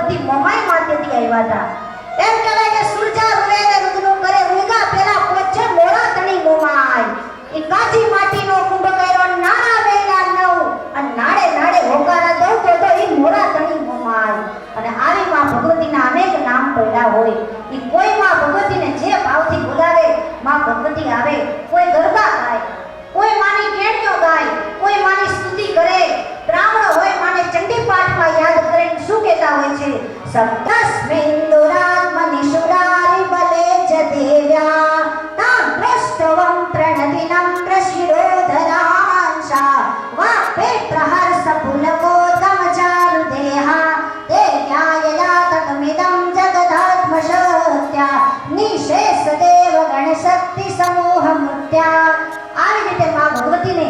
ભગવતી મોમાઈ માતેથી આવ્યા હતા. એમ કહેવાય કે સુરજા રૂવે ને રુદનો કરે રૂગા પેલા પોછે મોરા તણી મોમાઈ. એ કાચી માટીનો કુંભ કર્યો નાના વેલા નવ અને નાડે નાડે હોકારા દઉં તો એ મોરા તણી મોમાઈ. અને આવી માં ભગવતીના અનેક નામ પડ્યા હોય. એ કોઈ માં ભગવતીને જે ભાવથી બોલાવે માં ભગવતી આવે. કોઈ ગરબા ગાય, કોઈ માની કેણીઓ ગાય, કોઈ માની સ્તુતિ કરે. બ્રાહ્મણ હોય માને ચંડી પાઠમાં યાદ કરીને શું કહેતા હોય છે? સપ્તસ્મિન્દુરાત્મનિશુરારી બલે જ દેવ્યા તામ પ્રષ્ટવમ પ્રણતિનમ પ્રશિરોધરાંશા વા પેત્રહર્ષ પુલકોતમ ચારુ દેહા તે જ્ઞાયયાતકમિદં જગદાત્મશક્ત્યા નિશેષ દેવ ગણશક્તિ સમૂહ મૂર્ત્યા. આવી રીતે માં ભગવતીને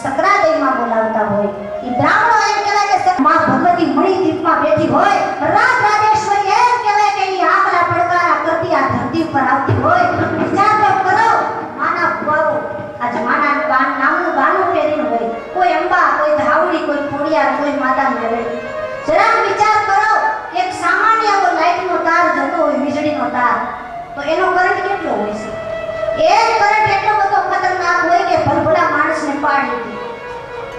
સકરાદેવીમાં બોલાવતા હોય. એ બ્રાહ્મણો એમ કહેવાય કે માં ભગવતી મણિદીપમાં બેઠી હોય. રાજ રાજેશ્વરી એમ કહેવાય કે એ આંગળા પડકારા કરતી આ ધરતી પર આવતી હોય. વિચાર તો કરો, માના ભુવાઓ આજ માના નામનું બાનું પહેરીને હોય. કોઈ અંબા, કોઈ ધાવડી, કોઈ ખોડિયાર, કોઈ માતા મેળવી. જરા વિચાર કરો કે એક સામાન્ય એવો લાઈટનો તાર જતો હોય, વીજળીનો તાર, તો એનો કરંટ કેટલો હોય છે? એક કરંટ એટલો બધો ખતરનાક હોય કે ભલભલા માણસને પાડી દે.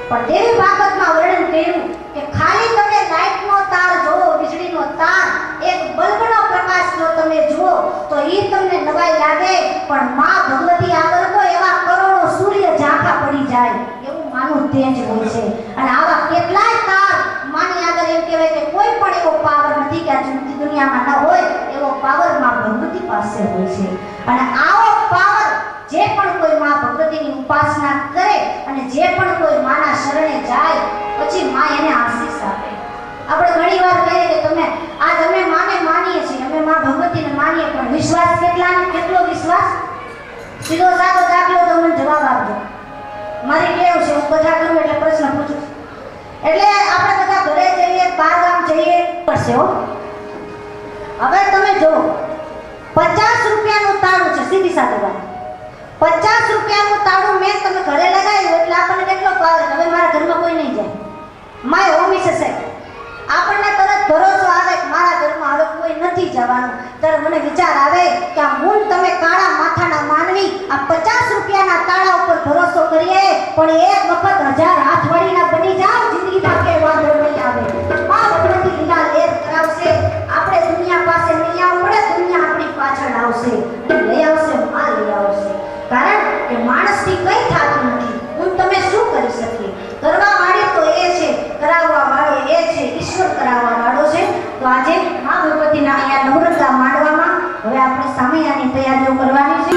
પણ દેવી ભાગવતમાં વર્ણન કર્યું કે ખાલી તમે લાઈટનો તાર જોવો, વીજળીનો તાર, એક બલ્બનો પ્રકાશ જો તમે જુઓ તો ઈ તમને નવાઈ લાગે. પણ માં ભગવતી આગળ તો એવા કરોડો સૂર્ય ઝાંખા પડી જાય એવું માનું તેજ હોય છે. અને આવા કેટલાય તાર માની આગળ એમ કહેવાય કે કોઈ પણ એવો પાવર નથી કે આ દુનિયામાં ન હોય એવો પાવર માં ભગવતી પાસે હોય છે. અને આવો પાવર જે પણ કોઈ માં ભગવતીની ઉપાસના કરે અને જે પણ કોઈ માના શરણે જાય પછી માં એને આશીષ આપે. આપણે ઘણીવાર કહીએ કે તમે આજ અમે માને માનીએ છીએ, અમે માં ભગવતીને માનીએ, પણ વિશ્વાસ કેટલો વિશ્વાસ? સીધો સાદો દાખલો તો મને જવાબ આપજો. મારી ટેવ છે હું બધા કરું એટલે પ્રશ્ન પૂછું. એટલે આપણે બધા ઘરે જઈએ, બહાર ગામ જઈએ પડશે હો. હવે તમે જો 50 રૂપિયાનું તાળું છે, સીધી સાદો વાત, 50 રૂપિયાનું તાળું મેં તમે ઘરે લગાવ્યું એટલે આપણને કેટલો પાવર. હવે મારા ઘરમાં કોઈ નહીં જાય, માય હોમી છે. આપણને તરત ભરોસો આવે કે મારા ઘરમાં હવે કોઈ નથી જવાનું. ત્યારે મને વિચાર આવે કે આ મૂળ તમે કાળા માથાના માનવી આ 50 રૂપિયાના તાળા ઉપર ભરોસો કરીએ પણ એક વખત 1000 હાથવાળીના બની જાવ જિંદગીમાં કે વાંધો નહીં આવે. માં ભગવતી લીલા લેર કરાવશે. આપણે દુનિયા પાસે નહીં આવવું પડે, દુનિયા આપણી પાછળ આવશે, લઈ આવશે, માં લઈ આવશે. કારણ કે માણસથી કંઈ થતું નથી. હું તમે શું કરી શકીએ? કરવા વાળી તો એ છે, કરાવવા વાળો એ છે, ઈશ્વર કરાવવા વાળો છે. તો આજે માં ભગવતીના અહીંયા નવરંગા માંડવામાં હવે આપણે સામૈયાની તૈયારીઓ કરવાની છે.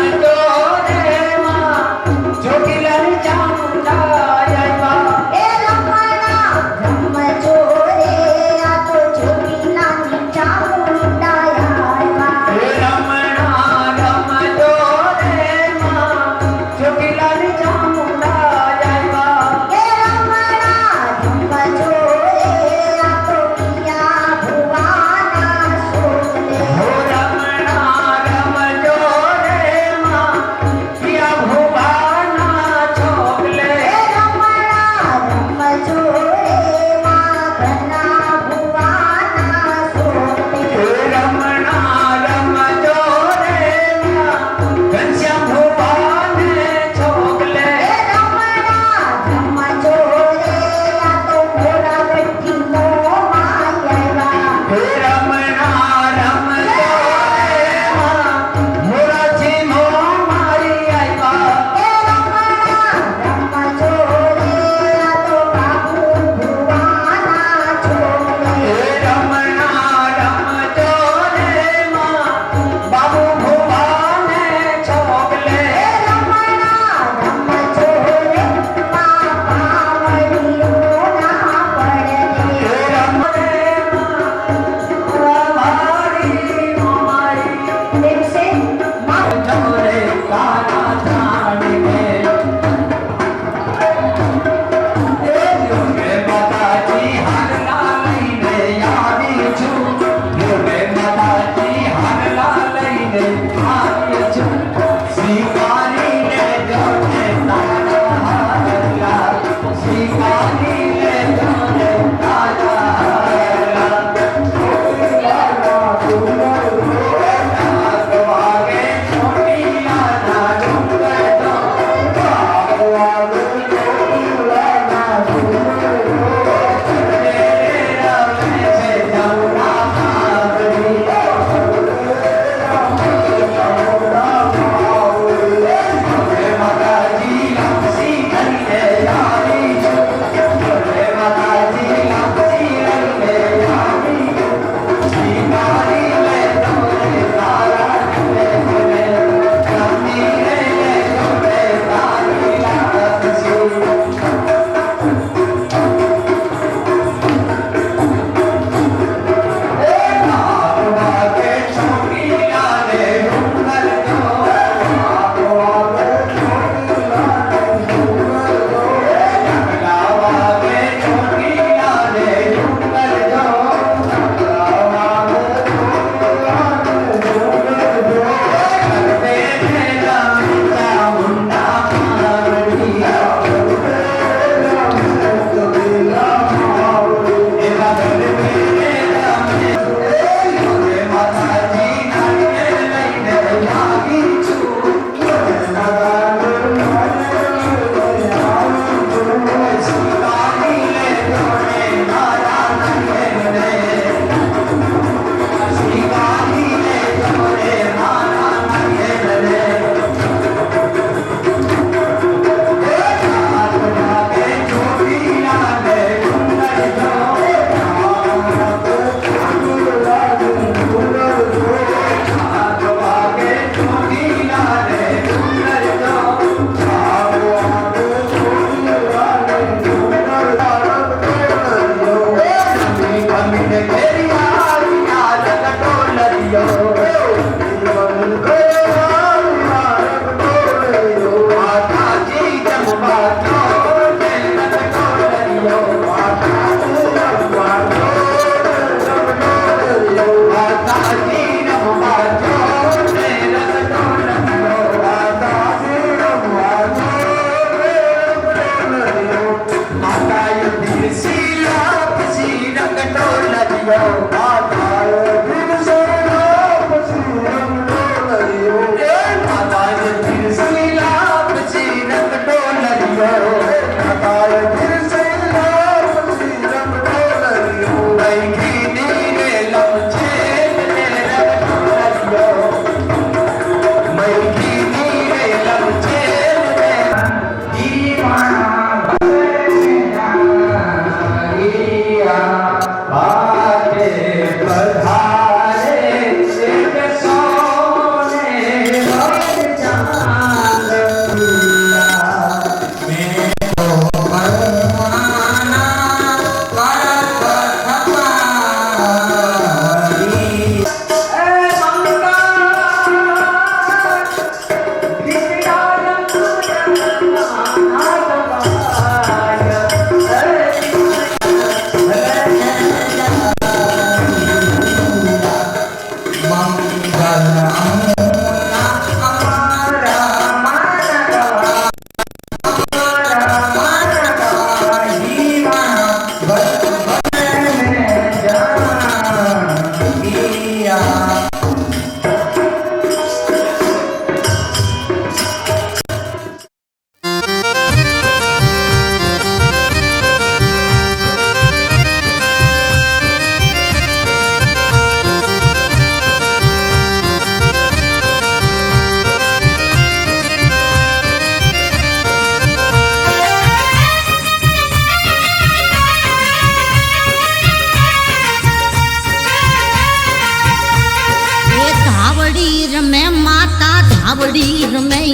धावड़ी रमे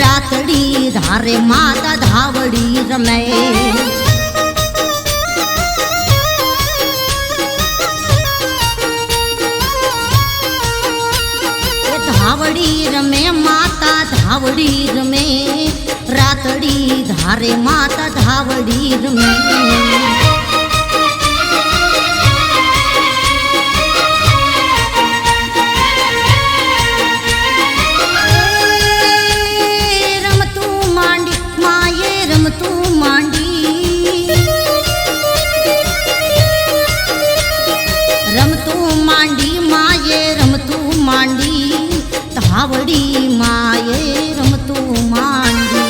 रातड़ी धारे माता धावड़ी रमे धावड़ी रमे माता धावड़ी रमे रातड़ी धारे माता धावड़ी रमे धावड़ी माये रमतू मांडी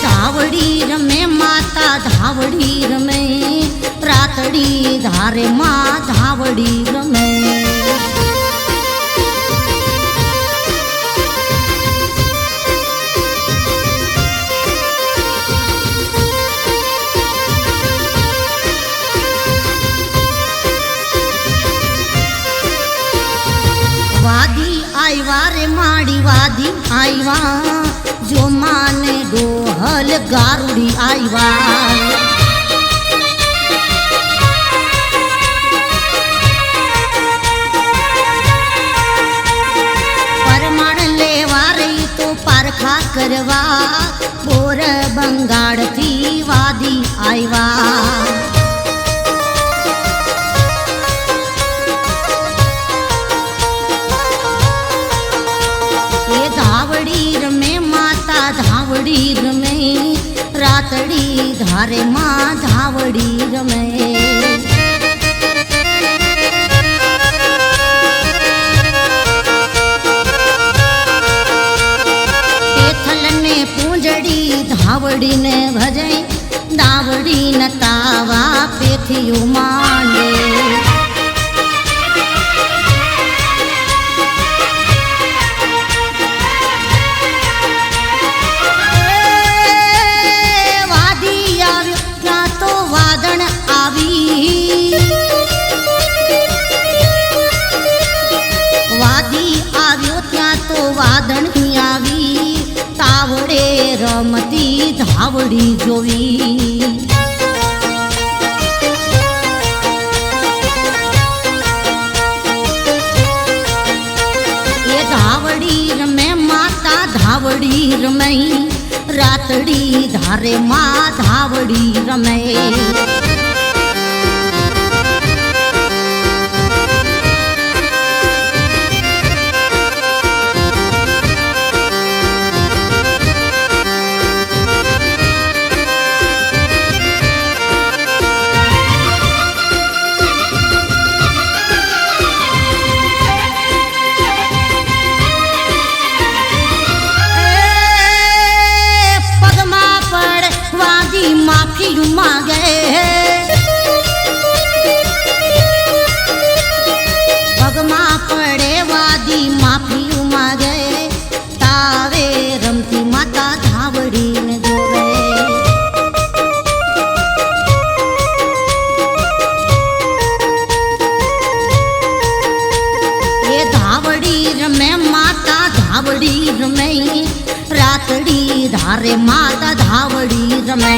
धावड़ी रमे माता धावड़ी रमे रातड़ी धारे माँ धावड़ी रमे वादी आईवा रे माड़ी वादी आईवा जो माने डोहल गारुड़ी आईवा परमाण लेवा रही तो पारखा करवा बोर बंगाड़ थी वादी आईवा धावड़ी रमे माता धावड़ी रमे रातड़ी धारे माँ धावड़ी रमे थल ने पूंजड़ी धावड़ी ने भजे दावड़ी न तावा पेथियो मांडे वादी आव्यो त्या तो वादन आवी આવડે રમતી ધાવડી જોવી. એ ધાવડી રમે માતા ધાવડી રમે, રાતડી ધારે માં ધાવડી રમે. માફી માગે પગમાં પડે વાદી માફી માગે, તાવે રમતી માતા ધાવડીને જોવે. એ ધાવડી રમે માતા ધાવડી રમે, રાતડી ધારે માતા ધાવડી રમે.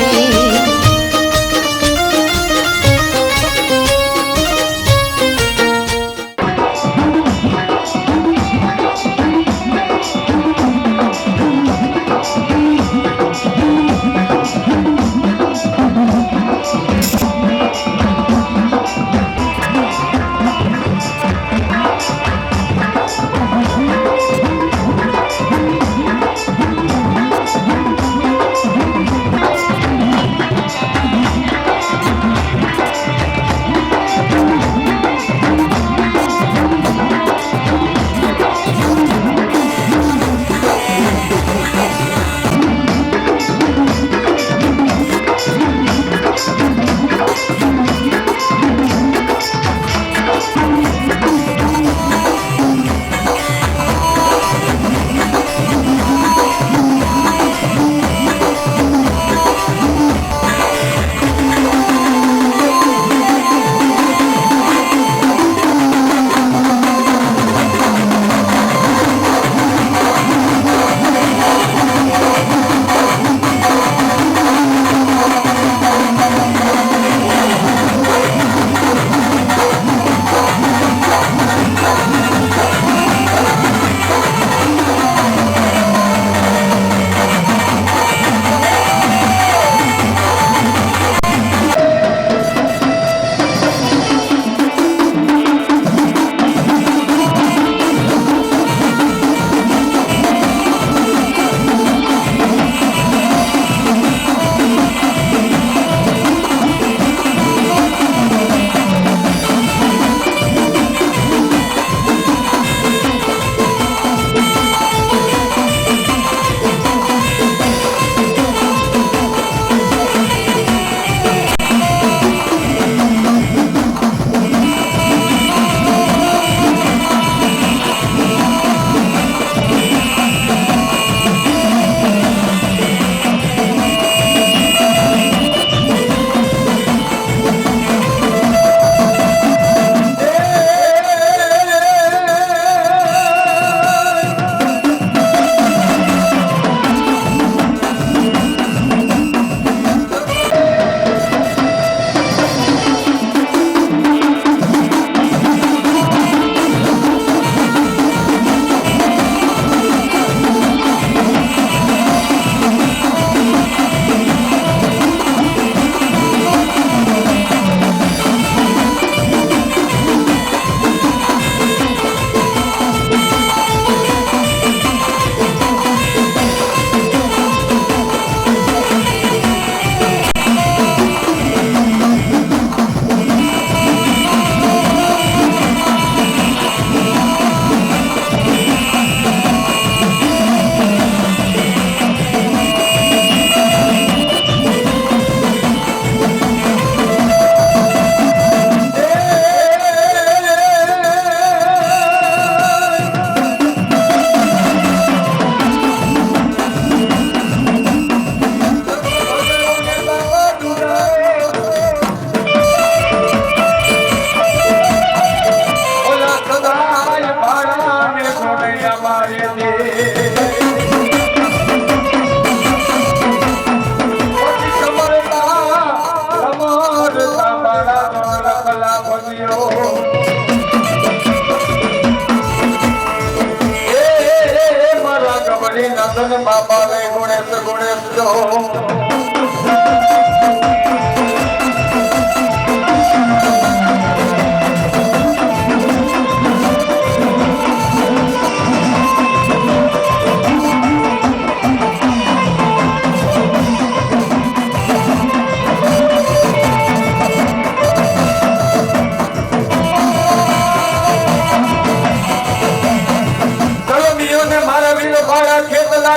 ગણેશ ગણેશ જો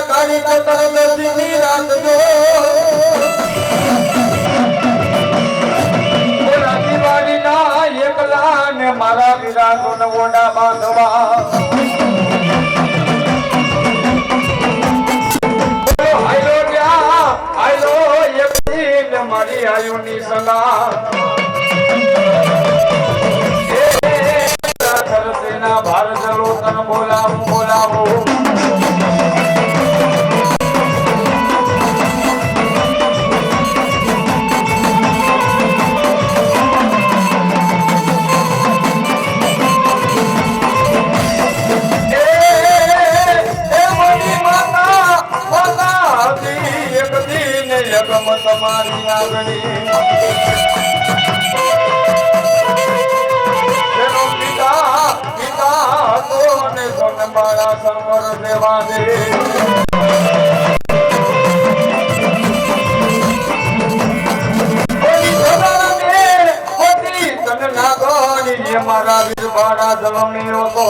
કાળી કતર દસની રાત જો રાતી વાળી ના એકલા ને મારા વિરાતો ને ઓડા બાંધવા આયલો ગયા આયલો એક દિન મારી આયુની સલાહ ધરતીના ભારત લોતન બોલાવું બોલાવું તમારી આગળી પિતા પિતા તો ને સોનબાળા સંવર દેવા દે મારા વીરબાળા જલમીઓ તો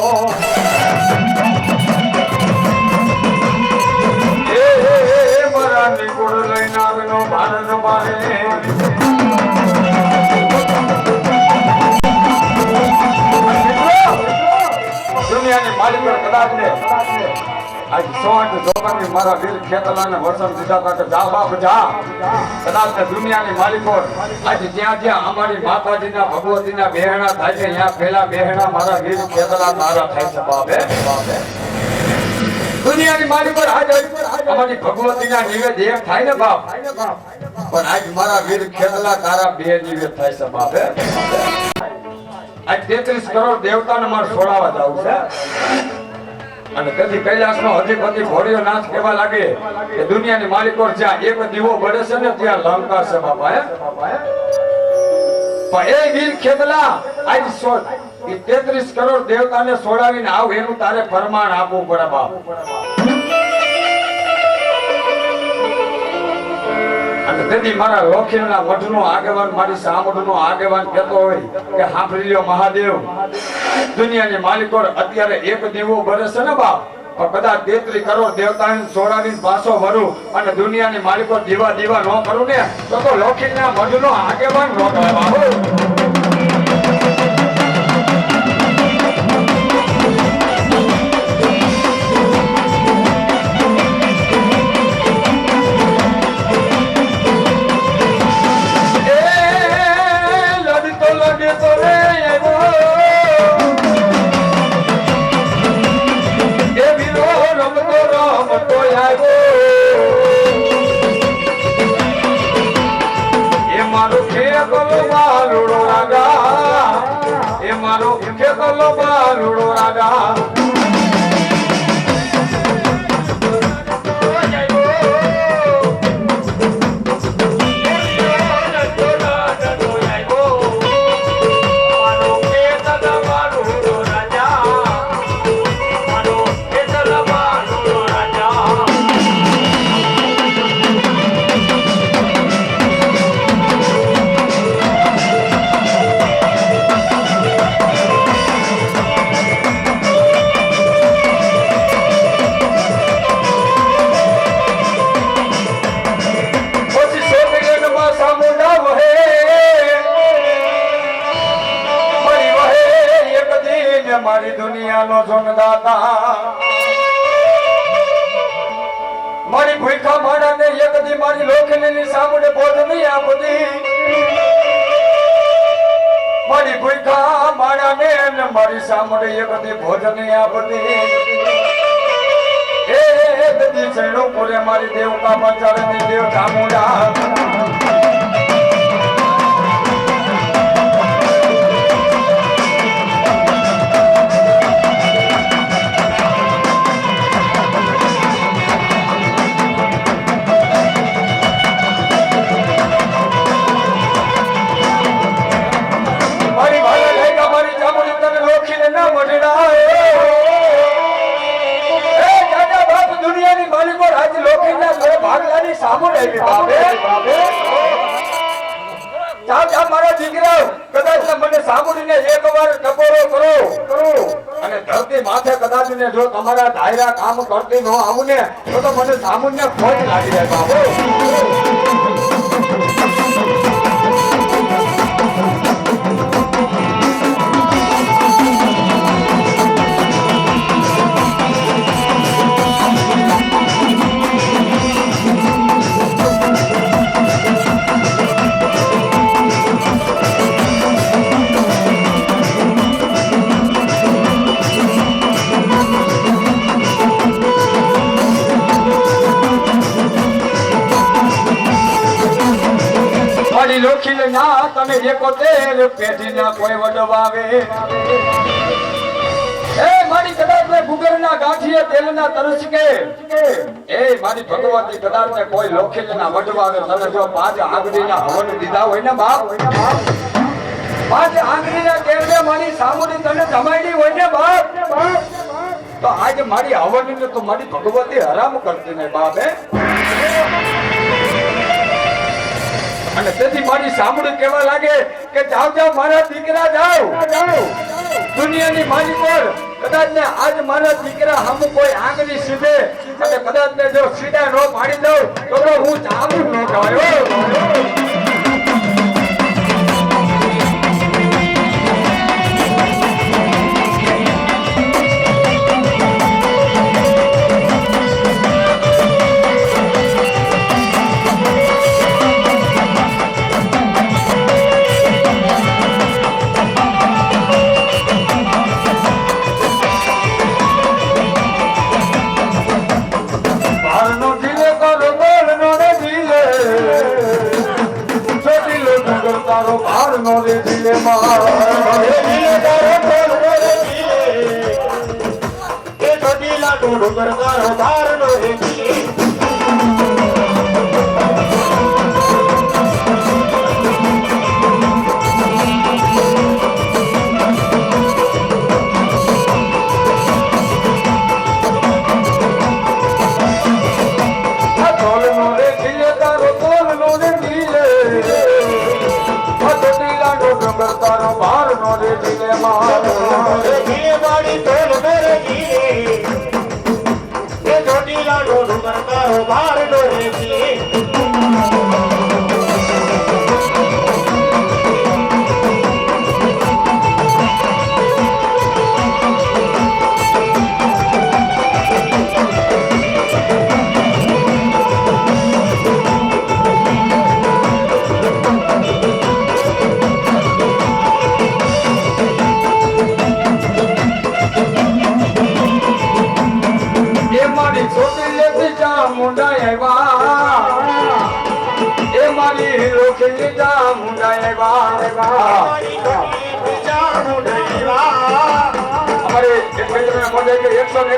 નિકુળ લઈને આવેલો ભારત મારે દુનિયાની માલિક કદાચ ને આજ 108 જોગરની મારા વીર ખેતલાને વસન દીધા હતા કે જા બાપ જા કદાચ ને દુનિયાની માલિકો આજ જ્યાં જ્યાં અમારી માતાજીના ભગવતીના બેહણા થાય છે ત્યાં પહેલા બેહણા મારા વીર ખેતલા તારા થાય છે બાપે દુનિયાની માલિક પર આજ અમારી ભગવતીના નિવેદ એક થાય ને બાપ પણ આજ મારા વીર ખેતલા તારા બે નિવેદ થાય છે બાપ આજ 33 કરોડ દેવતાને માર છોડાવવા જાવ છે અને કદી કૈલાસનો અધિપતિ ઘોડીઓ નાથ કહેવા લાગે કે દુનિયાની માલિકો જ્યાં એક દીવો બળે છે ને ત્યાં લંકા છે બાપા પણ એ વીર ખેતલા આજ 33 કરોડ દેવતાને છોડાવીને આવ એનું તારે પ્રમાણ આપવું પડે બાપ અને તેથી મારા લોખીના મઠનો આગેવાન મારી સામુંડનો આગેવાન કહેતો હોય કે સાંભળી લ્યો મહાદેવ દુનિયાની માલિકો અત્યારે એક દીવો બળે છે ને બાપ પણ કદાચ 33 કરોડ દેવતાને છોડાવીને પાછો વરું અને દુનિયાની માલિકો દીવા દીવા ન કરું ને તો લોખીના મઠનો આગેવાન ન કહેવાય મારી દુનિયાનો જોનદાતા મારી ભૂખા માણાને એક દી મારી લોખની સામુને બોધ નહીં આપતી મારી ભૂખા માણાને ને મારી સામુને એક દી ભોજ નહીં આપતી એ દી ચણો પૂરે મારી દેવતા પચારની દેવ ચામુંડા આવી બાપે જાવ મારા દીકરાઓ કદાચ મને સાંભળીને એકવાર ટકોરો કરો અને ધરતી માથે કદાચ ને જો તમારા ધાયરા કામ કરતી ન આવું ને તો મને સામાન્ય ખોટ લાગી જાય બાપુ લોખી ના તમે 71 પેઢીના કોઈ વડવાવે એ મારી કદાચ ને ગુગરના ગાંઠીએ તેલના તરસકે એ મારી ભગવતી કદાચ ને કોઈ લોખીના વડવાવે તમે જો 5 આંગળીના હવન દીધા હોય ને બાપ 5 આંગળીના કેળવે મારી સામુડી તને જમાડી હોય ને બાપ તો આજે મારી હવનને તો મારી ભગવતી હરામ કરતી ને બાપ અને તેથી મારી સામુડી કહેવા લાગે કે જાવ મારા દીકરા જાવ દુનિયાની માલિક પર કદાચ ને આજ મારા દીકરા હમ કોઈ આંગળી સીધે અને કદાચ ને જો સીધા નો પાડી દઉં તો હું ચાલુ ન કહેવાય તારો ભાર નો રે દિલે માર એ છોટીલા ડુંગર તારો ભાર નો રે તારો ભાર નો રે દિલે માર દિલે વાળી તોલ મેરે દિલે એ જોડીલા ડોડું તારો ભાર નો રે દિલે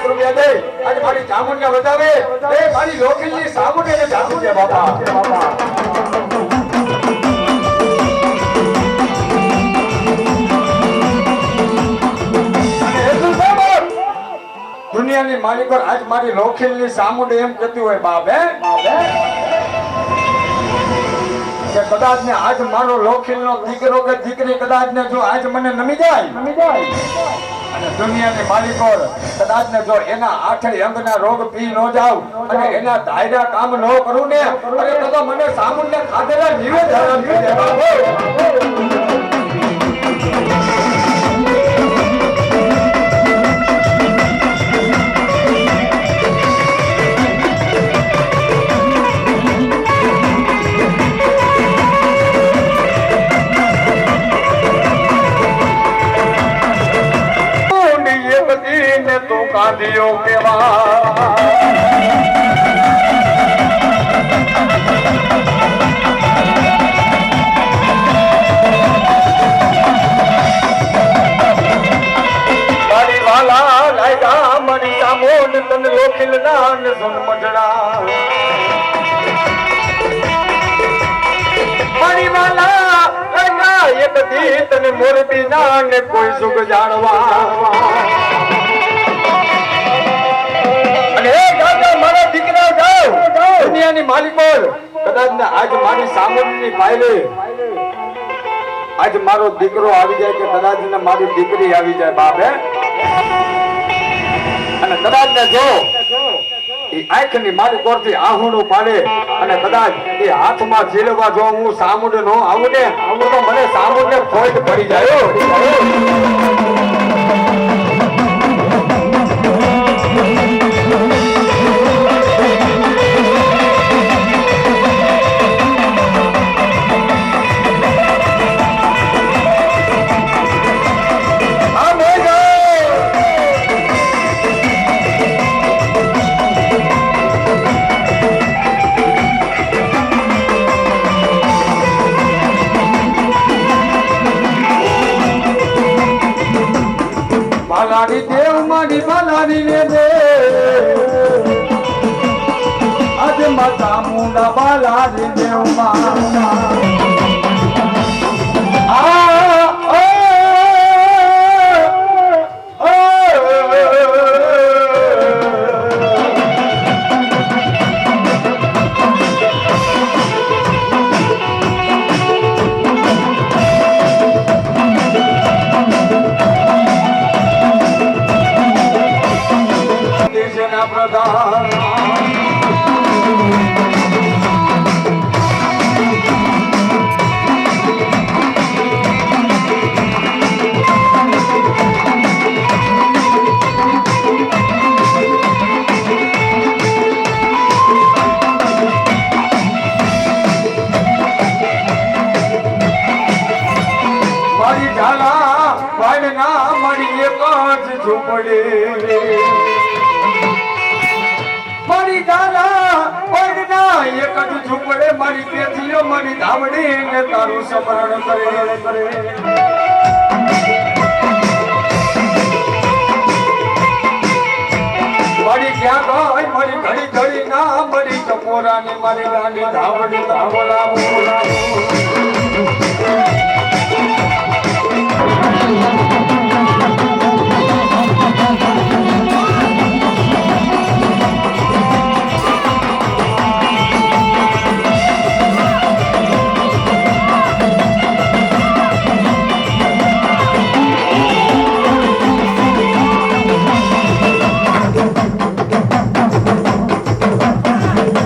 રૂપિયા દે આજે મારી ચામુંડા વધાવે એ મારી લોખંડની સામુંડે ને જાતું છે બાપા દુનિયાની માલિકો આજ મારી લોખંડની સામુંડે એમ કહેતી હોય બાપ કે કદાચ ને આજ મારો લોખંડનો દીકરો કે દીકરી કદાચ ને જો આજ મને નમી જાય અને દુનિયાની માલિકો કદાચ ને જો એના આઠે અંગના રોગ પી ન જાવ અને એના ધાયરા કામ ન કરું ને અરે તો મને સામુંડે ખાધેલા નિવેદ હરામ થઈ જાય કાંદીઓ કેવા મારી વાલા લાયગા મારી સામોન તન લોખિલ નાન સુન મજડા મારી વાલા લાયગા એક દી તને મોરબી નાન કોઈ સુખ જાણવા મારા દીકરા જાઓ દુનિયાની માલિકો કદાચ ને આજ મારી સામુની પાયરે આજ મારો દીકરો આવી જાય કે કદાચ ને મારી દીકરી આવી જાય બાપ હે અને કદાચ ને જો એ આંખની મારી કોરથી આહુડું પાડે અને કદાચ એ હાથમાં ઝીલવા જો હું સામુડ નો આવું ને તો મને સામુડ ને ફોલ્ટ પડી જાય બાલાડી દેવ મારી બાલાડી ને દે આજે માતા મુંડા બાલાડી દેવ પ્રધાન મારી ઝાલા વાડના મારી એક જ ઝૂંપડી મારી ઝાલા વાડના એક જ ઝૂંપડે મારી પેથીઓ મારી ધાવડી ને તારું સ્મરણ કરે મારી ક્યાં ગઈ મારી ઘડી ઘડી ના મારી ટપોરાની મારી ગાંડી ધાવડી ધાવડા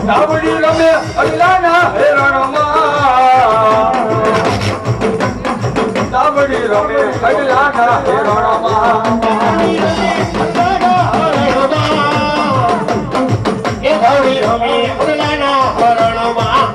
ધાવડી રમે અલ્લાહના હેરણમાં ધાવડી રમે અલ્લાહના હેરણમાં એ ધાવડી રમે અલ્લાહના હરણમાં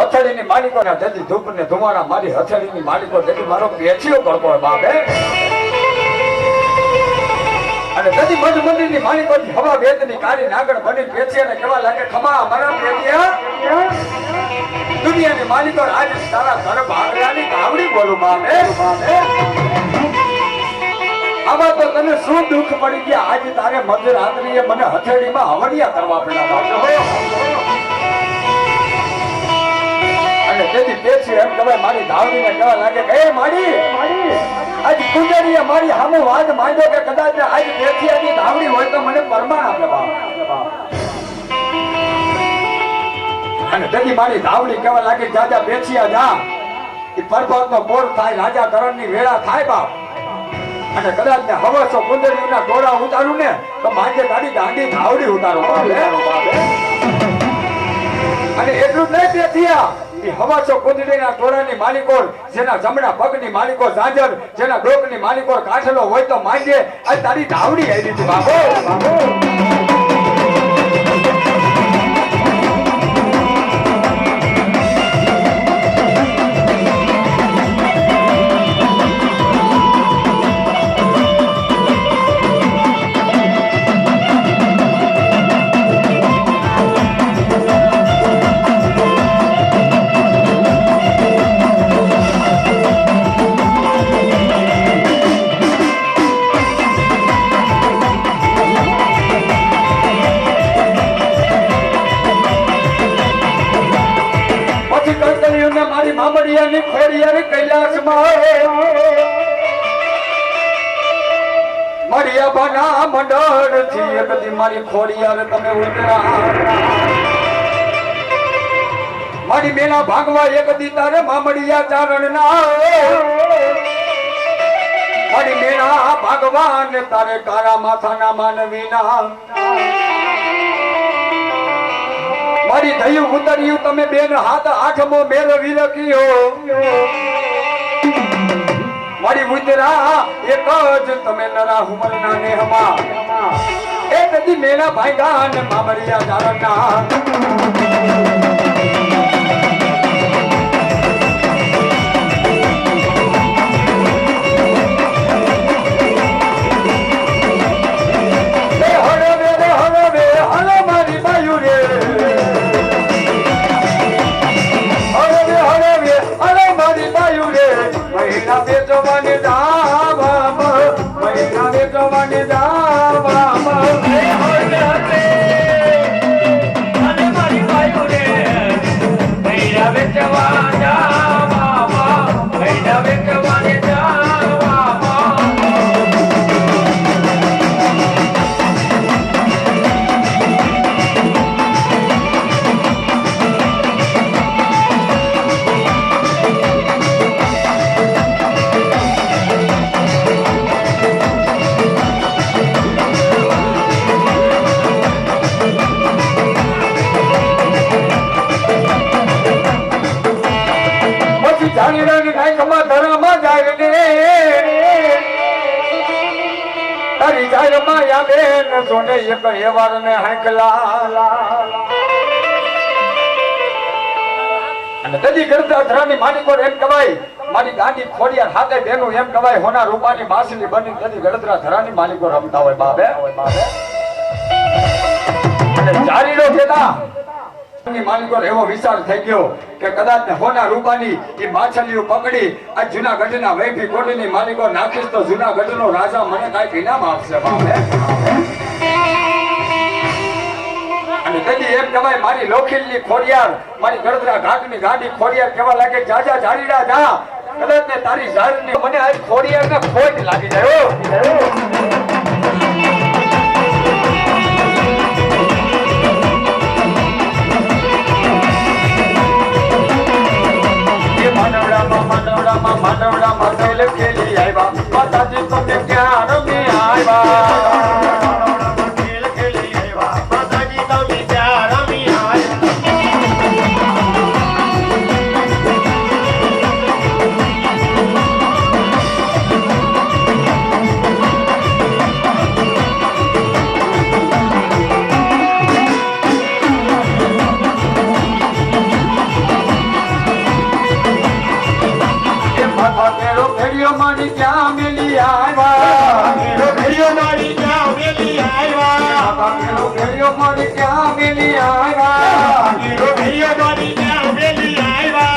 હથેળીની માલિકો ના જતી ધૂપ ને ધુમાડા મારી હથેળીની માલિકો જતી મારો પેચીઓ કરતો હોય બાપે અને જતી મજ મંદિરની માલિકો હવા વેદની કાળી નાગણ બની પેચી અને કેવા લાગે ખમા મારા પેચિયા દુનિયાની માલિકો આજ તારા ઘર ભાગલાની કાવડી બોલું બાપે આમાં તો તને શું દુઃખ પડી ગયા આજે તારે મધરાત્રિએ મને હથેળીમાં હવડિયા કરવા પડ્યા બાપે અને તેથી પેછી એમ કહેવાય મારી ધાવડીને કહેવા લાગે કે એ માડી આજ કુંજરીએ મારી સામે વાત માંડ્યો કે કદાચ આજ પેથીયાની ધાવડી હોય તો મને પરમાણ આપે બાપ અને તેથી મારી ધાવડી કહેવા લાગે જાજા પેછિયા જા એ પર્વતનો બોર થાય રાજા કરણની વેળા થાય બાપ અને કદાચ ને હવસો કુંજરીના ટોળા ઉતારું ને તો માંજે તારી દાંડી ધાવડી ઉતારો અને એટલું જ નહીં પેથિયા એ હવાસો કુંદડીના ટોળાની માલિકો, જેના જમણા પગની માલિકો ઝાંઝર, જેના ડોકની માલિકો કાઠલો હોય તો માંગે. આ તારી ધાવડી આવી છે બાબો. મારી મામડિયાની ખોડિયાર કૈલાસમાં મારી બાના મંડળ થી એકદી મારી ખોડિયાર તમે ઉતરા. મારી મેના ભાગવા એકદી તારે મામડિયા ચારણ ના. મારી મેના ભાગવાન તારે કારા માથાના માનવી ના. મારી થયું ઉતર્યું તમે બેન હાથ આઠમો મેળવી લખ્યો. મારી ઉતરા એક જ તમે નરા હુમરના નેહમાં એક દી મેળા ભાઈગાન મામરિયા ચારણના. સોને એક એવાર ને હાંકલા અને તદી કરતા ધરાની માલિકો એમ કવાય મારી ગાંડી ખોડિયાર હાથે બેનું એમ કવાય હોના રૂપાની બાસલી બની તદી ગળતરા ધરાની માલિકો રમતા હોય બાબે. અને ચારીડો કેતા માલિકો એવો વિચાર થઈ ગયો કે કદાચ ને હોના રૂપાની એ માછલીઓ પકડી આ જુનાગઢના વૈભી કોટીની માલિકો નાખીશ તો જુનાગઢનો રાજા મને કાંઈક ઇનામ આપશે બાબે. અને તેથી એમ કહેવાય મારી લોખીલની ખોડિયાર મારી ગળદરા ઘાટની ગાડી ખોડિયાર કેવા લાગે જાજા જાડીડા જા કદાચ ને તારી ઝાડની મને આ ખોડિયારને ખોટ લાગી જાય. માંડવડામાં ખેલ ખેલી આવ્યા માતાજી તમને ક્યાં રમી આવ્યા. ખેલ ખેલી આવ્યા માતાજી તમે ત્યાં રમી મારી ક્યાં મેલી આવ્યા. મારી ત્યાં મેલી આવ્યા મારી ક્યાં મેલી આવ્યા. મારી ત્યાં મેલી આવ્યા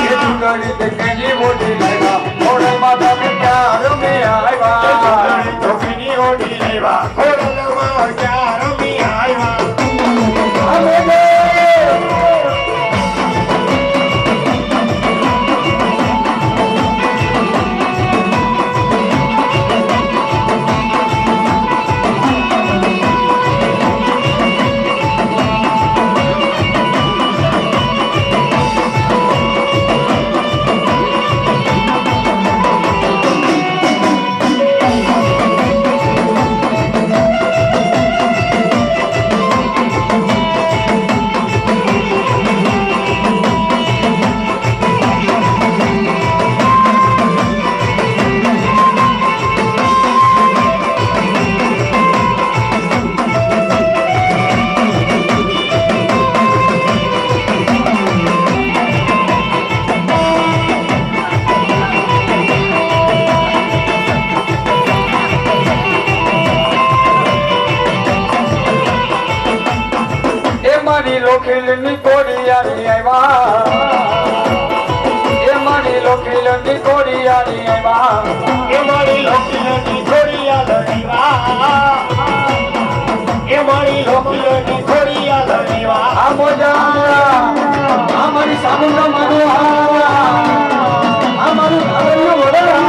મોટી લાવ્યા મોડલમાં તમે ક્યાં રમી આવ્યા. ધોકીની ઓઢી લેવા ખોડલમાં ક્યાં રમી આવ્યા. મારી લોખીલની કોડિયાની આવ્યા એ મારી લોખીલની કોડિયાની આવ્યા એ મારી લોકલની ખોડિયા લડીવા એ મારી લોકલની ખોડિયા લડીવા આ મોજા આ મારી સામુંડા માનો આ મારું ધાવણિયું વડોદરા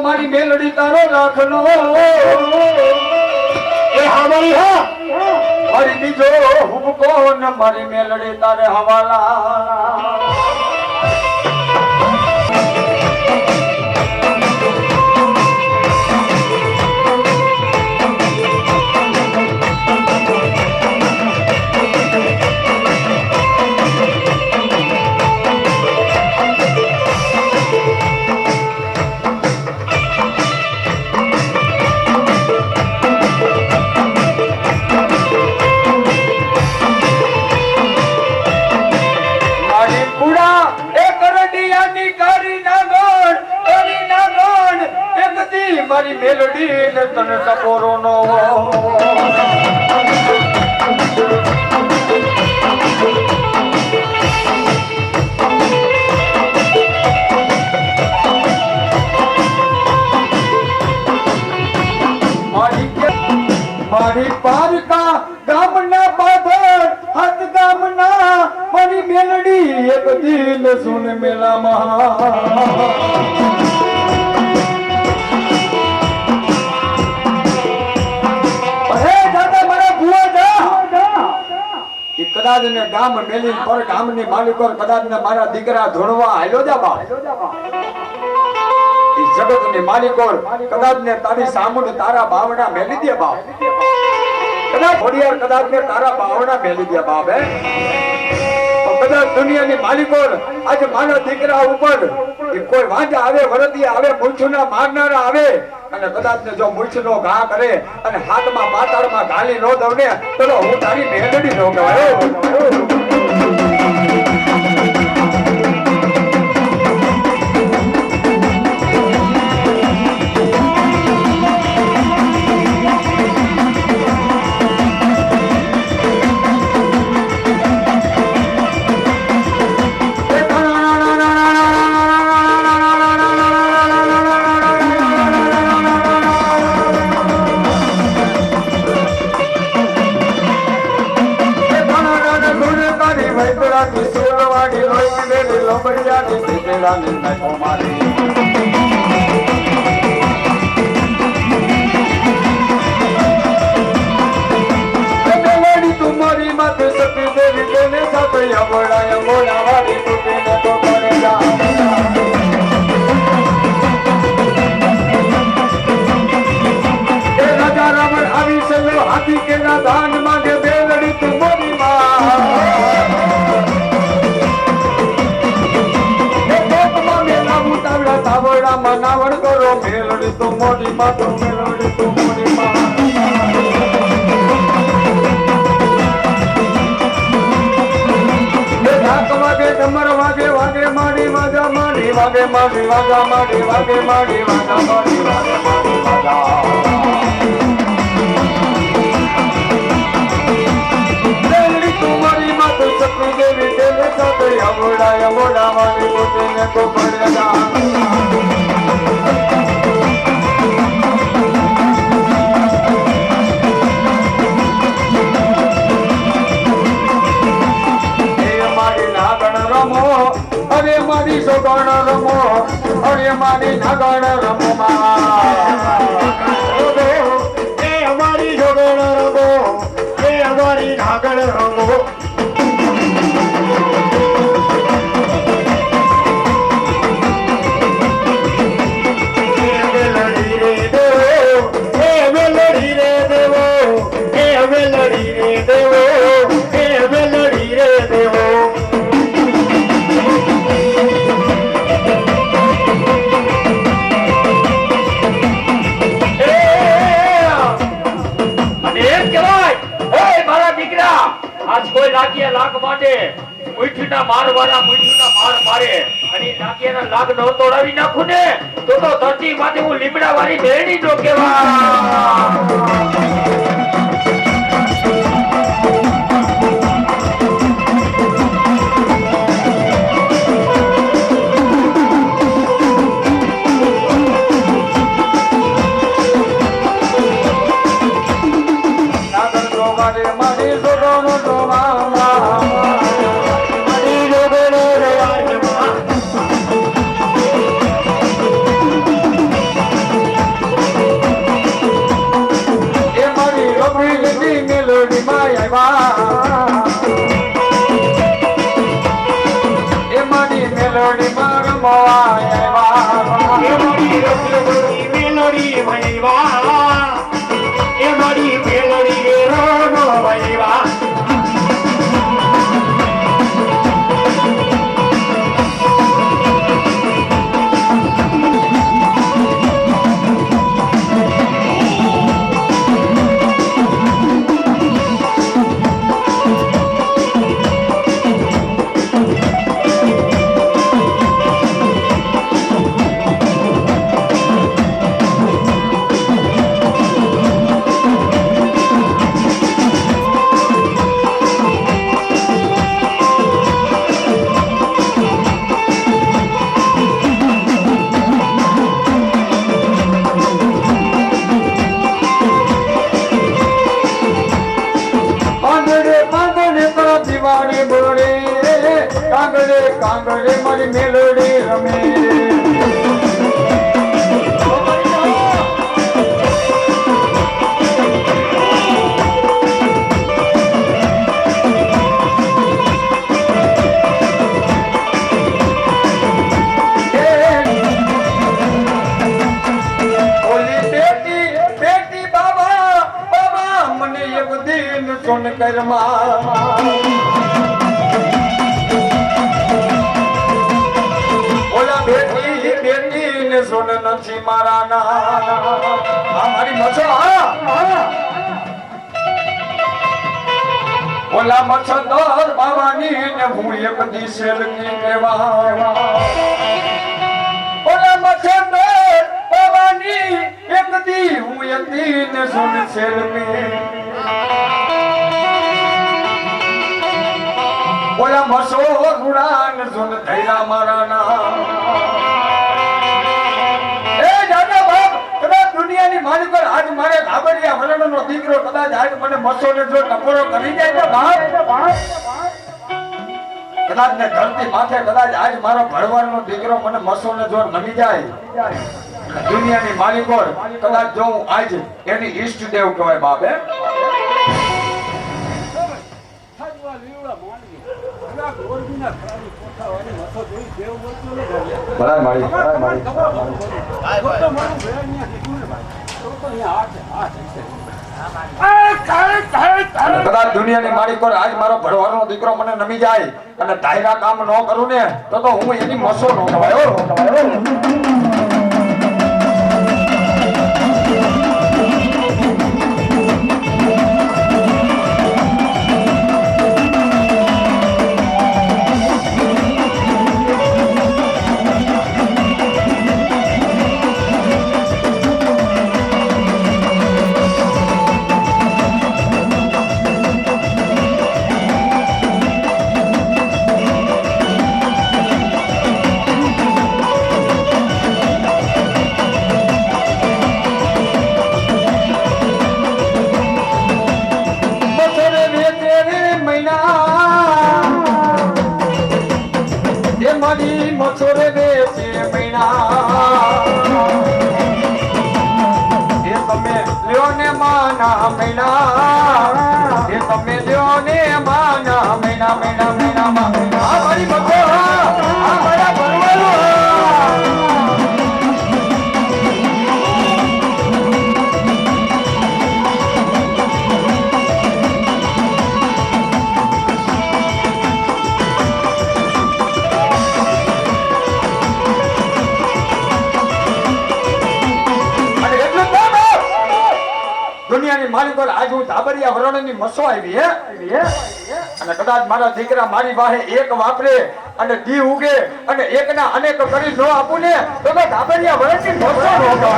મારી મેલડી તારો રાખનો એ હામરી હા મારી બીજો હુબકો ને મારી મેલડી તારે હવાલા મારી મેલડી ને તને ટકોરો નો મારી પારકા ગામના પાદર હાથ ગામના મારી મેલડી એક દિન સુન મેલામાં કદાચ ને ગામ મેલી પર ગામની માલિકો કદાચ ને મારા દીકરા ધોણવા હાલ્યો જા બા ઈ જગત ની માલિકો કદાચ ને તારી સામુંડ તારા બાવડા મેલી દે બા કદાચ ઘોડિયાર કદાચ ને તારા બાવડા મેલી દે બાપ હે તો કદાચ દુનિયાની માલિકો આજે મારા દીકરા ઉપર કોઈ વાંજા આવે વરદિયા આવે મૂછના મારનારા આવે અને કદાચ ને જો મૂછનો ઘા કરે અને હાથમાં પાતાળમાં ગાલી નો દઉં ને તો હું તારી મેલડી નો કહેવાય तुम्हारी माते सती देवी देने साथ या मोड़ा वाली टूटे ने तो करे जा ए राजा रावण आवी चलो हाथी के ना दान मांगे बेलड़ी तुम्हारी तावड़ा मनावण करो मेलड़ी तो मोरी माँ तो मेलड़ी तो मोरी माँ वागे डमर वागे वागे माड़ी वागा माड़ी वागे माड़ी वागा माड़ी वागे माड़ी वागा माड़ी वागे माड़ी वागा मेलड़ी तुम्हारी माँ तो सती देवी देवे साथ या मोड़ा वाली बोते ने को पड़ेगा अरे मारी सोगण रमो अरे मारी नागण रमो ए हमारी सोगण रमो ए हमारी नागण रमो વાળા મૂઠુંના માર મારે અને નાકિયાના લાગ નો તોડાવી નાખું ને તો ધરતી માંથી હું લીમડા વાળી ભેણી જો કેવા કાંગડે મારી મેલડી રમે ઓલી બેટી બાબા મને એક દિન સોન કરમાં સોન નથી મારા ના મારી મછો ઓલા મચ્છર બાવાની ને હું એક દિશે લખી દેવા ઓલા મચ્છર બાવાની એક દી હું એક દી ને સોન સેલમી ઓલા મસો રૂડા ને સોન થઈલા મારા ના માલિક આજ મારે ધાબડિયા વરણનો દીકરો કદાચ આજ મને મસોને જો ટકોરો કરી જાય ને બાપ કદાચ ને ધરતી માથે કદાચ આજ મારો ભળવારનો દીકરો મને મસોને જો નમી જાય દુનિયાની માલિકો કદાચ જો હું આજ એની ઈષ્ટ દેવ કહેવાય બાપ હે કદાચ દુનિયાની માલિકો આજ મારો ભળવાનો દીકરો મને નમી જાય અને ધાયરા કામ ન કરું ને તો હું એની મસો નો કહેવાય મછોરે બેસે મૈના એ તમે લ્યો ને માના મૈના એ તમે લ્યો ને માના મૈના મૈના મૈના મૈના આ મારી મકો આ મારા ભરવાલો દુનિયાની માલિકો આજ હું ધાબરિયા વરણની મસો આવી હે અને કદાચ મારા દીકરા મારી વાહે એક વાપરે અને દી ઉગે અને એકના અનેક કરી ન આપું ને તો ધાબરિયા વળતી ભરસો નહોતો.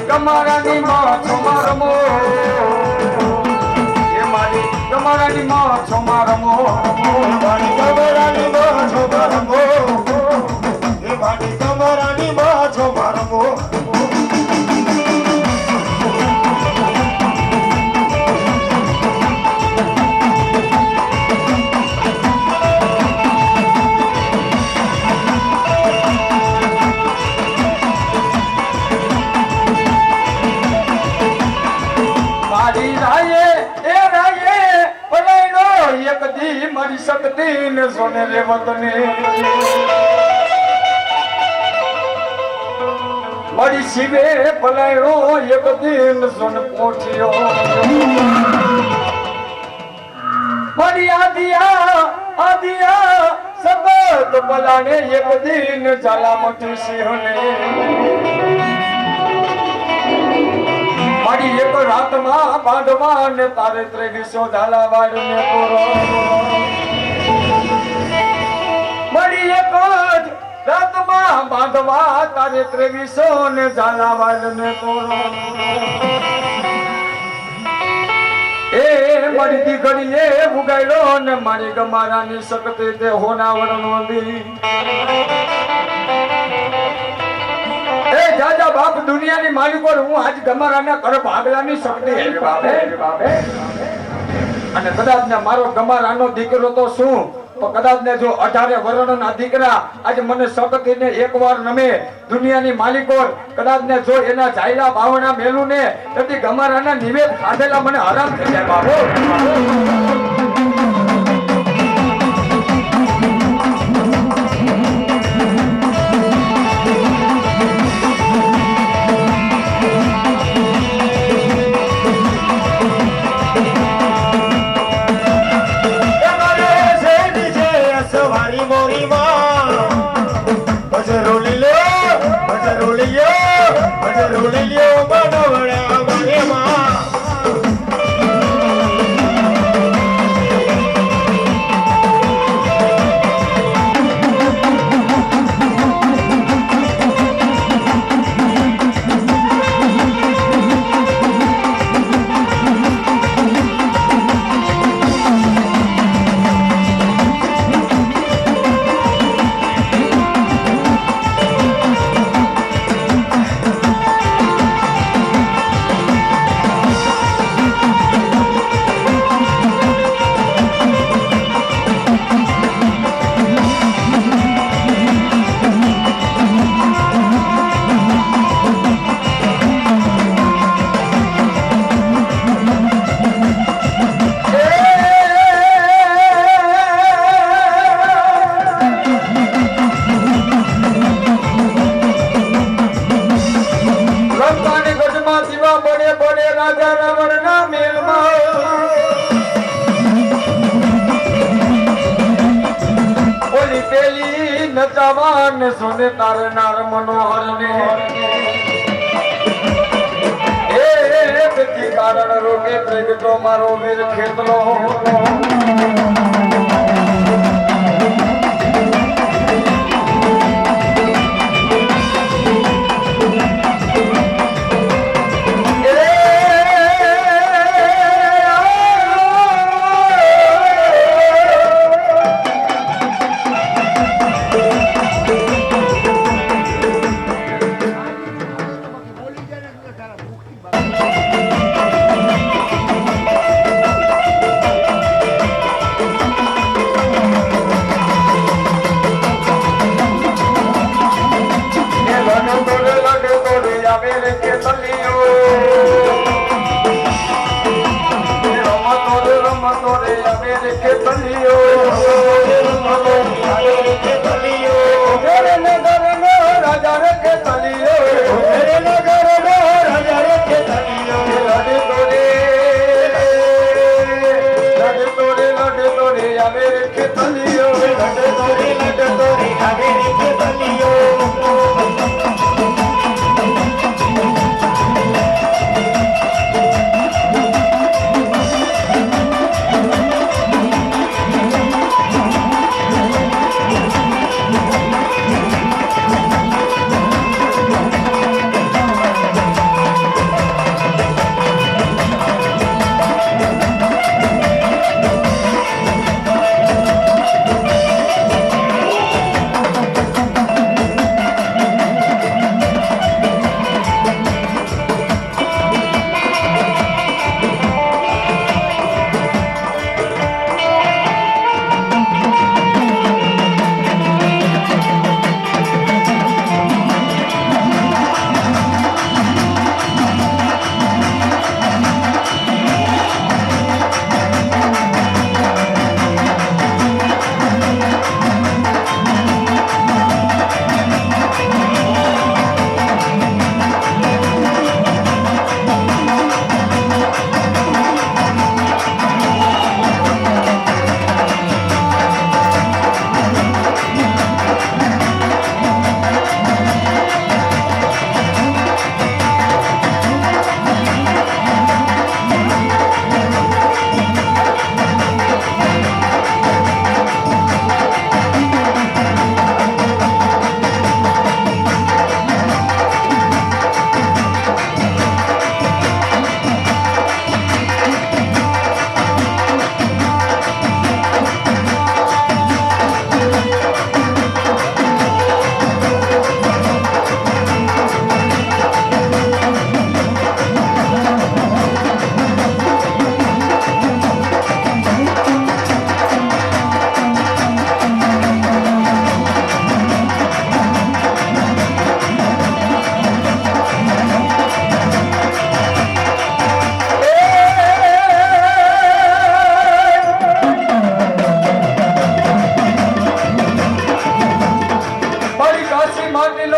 કમારાની માં છોમા રમો એ મારી કમારાની માં છોમા રમો મારી કમરાની માં છોમા રમો એ મારી કમરાની માં છોમા રમો મારી શક્તિ ને સોને રેવત ને મારી શિવે ભલાયો એક દિન સોન પોઠ્યો મારી આદિયા સબત ભલાને એક દિન ઝાલામતી સિંહને મારી એક રાતમાં બાંધવા ને તારે 2300 ઝાલાવાડ ને પૂરો મારી એક જ રાતમાં બાંધવા તારે 2300 ને ઝાલાવાડ ને પૂરો એ મારી દીકરીએ ઉગાડ્યો ને મારી ગમારાની શક્તિ તે હોનાવરનો દી એ જાજા બાપ દુનિયાની માલિકો હું આજ ગમારાના કર ભાગલાની શક્તિ હે બાપે અને કદાચ ને મારો ગમારાનો દીકરો તો શું તો કદાચ ને જો 18 વર્ષના દીકરા આજે મને શક્તિને એકવાર નમે દુનિયાની માલિકો કદાચ ને જો એના જાયલા ભાવના મેલું ને તેથી ગમારાના નિવેદ ખાધેલા મને આરામ થઈ જાય બાપો નચાવાન સોને તારે નાર મનોહર ને એ તેથી કારણ રોગે પ્રગટો મારો વીર ખેતલો રાજા રે કે તલિયો મેરે નગરનો રાજા રે કે તલિયો લડે તોરે આવે રે કે તલિયો લડે તોરે આવે રે કે તલિયો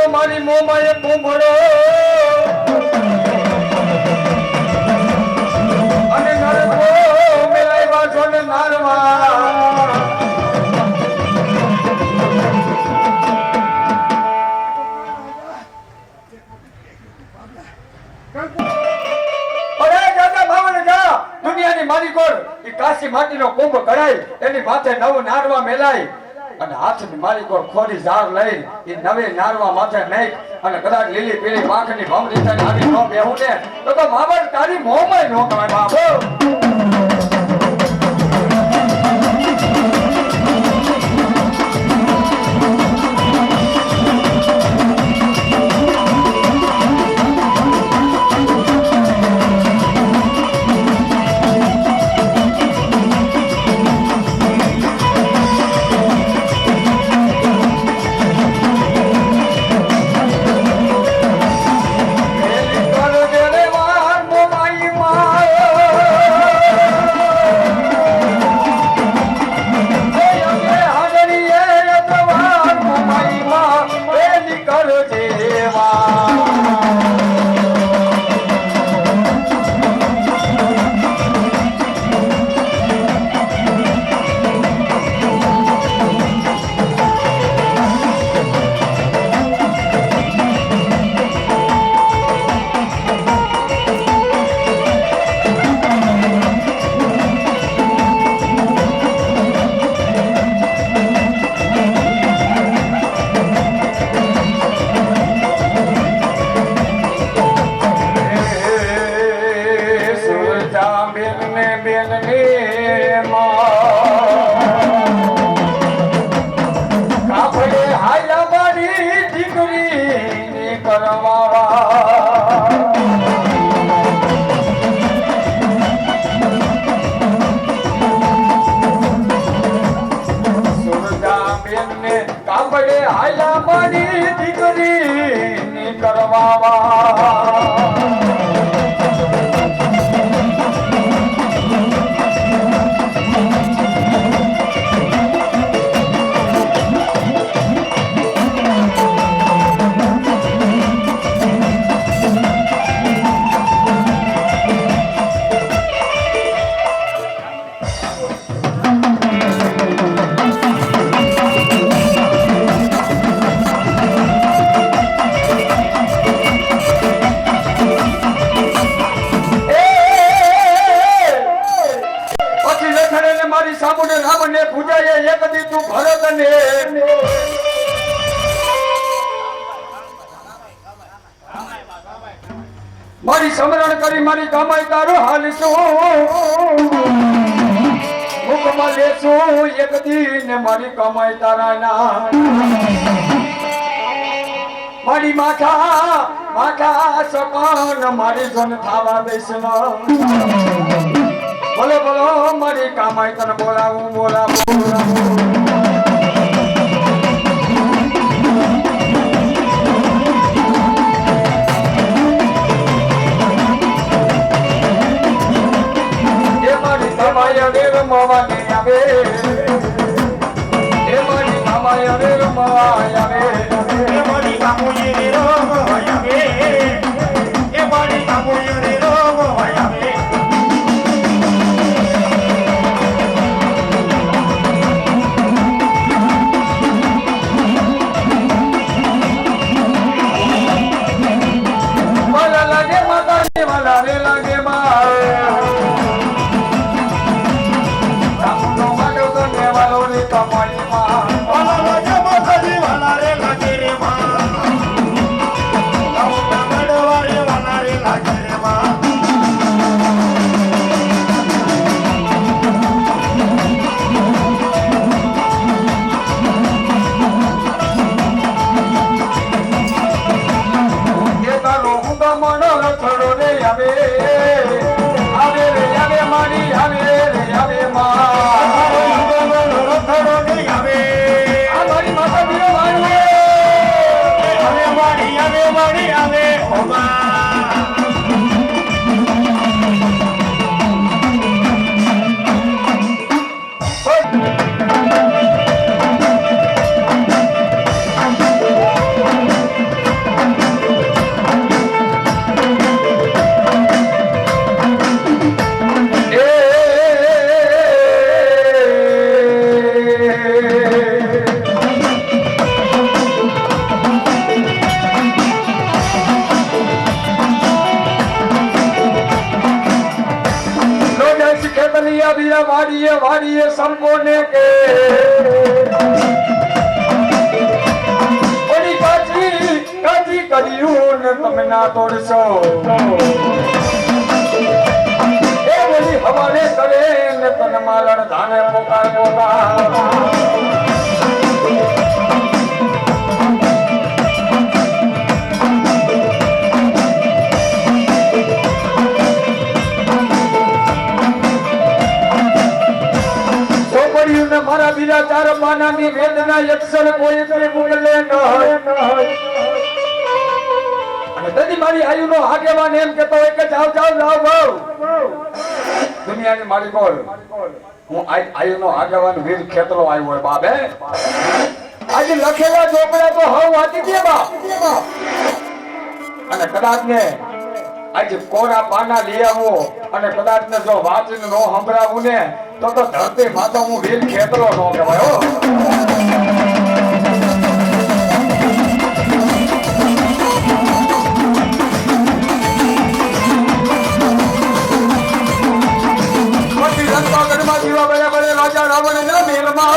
મારી મોમાએ પૂંભળો અને નરકો મેલાવ્યા છો ને નારવા દુનિયાની મારી કોર ઈ કાશી માટીનો કુંભ કરાય એની માથે નવ નારવા મેલાય અને હાથની મારી કોર ખોરી ઝાર લઈ ઈ નવે નારવા માથે નાખ અને કદાચ લીલી પીળી પાંખની ભમરી થઈને આવી નો બેહું ને તો માવર તારી મોંમાં નો કમાય બાપો કાપડે હાલા મારી દીકરી કરવા મારી સામુને રામને પૂજાય એક દી તું ભરત ને મારી સમરણ કરી મારી કમાઈ તારો હાલશું મુખમાં લેશું એક દી ને મારી કમાઈ તારા ના મારી માથા સકાન મારી જન થાવા દઈશ બોલો બોલો મારી કમાઈ તને બોલાવું રમવાને આવે એ મારી મામાય રે રમવાય આવે એ મારી કામુજી રે રમવાય આવે એ મારી કામુજી રે રમવાય આવે વાલા લાગે માતાજી વાલા રે લાગે મા વાડીએ સંપોને કે ઓની કાચી કર્યું ને તમે ના તોડશો એ બોલી હવાલે કરે ને તને માલણ ધાને પોકાર મારા બીજા ચાર પાનાની વેદના યક્ષર કોઈ મોકલે ન અને તેથી મારી આયુનો આગેવાન એમ કહેતો હોય કે જાવ ભાવ દુનિયાની મારી બોલ હું આયુનો આગેવાન વીર ખેતરો આવ્યો હોય બાબે આજે લખેલા ચોપડા તો હવ વાંચી દે બાપ અને કદાચ ને આજે કોરા પાના લઈ આવો અને કદાચ ને જો વાંચીને નો સંભળાવું ને તો ધરતી માતા હું વીર ખેતરો નો કહેવાય હો પછી લંકાગઢમાં જીવા બળે રાજા રાવણ ના મેલમાં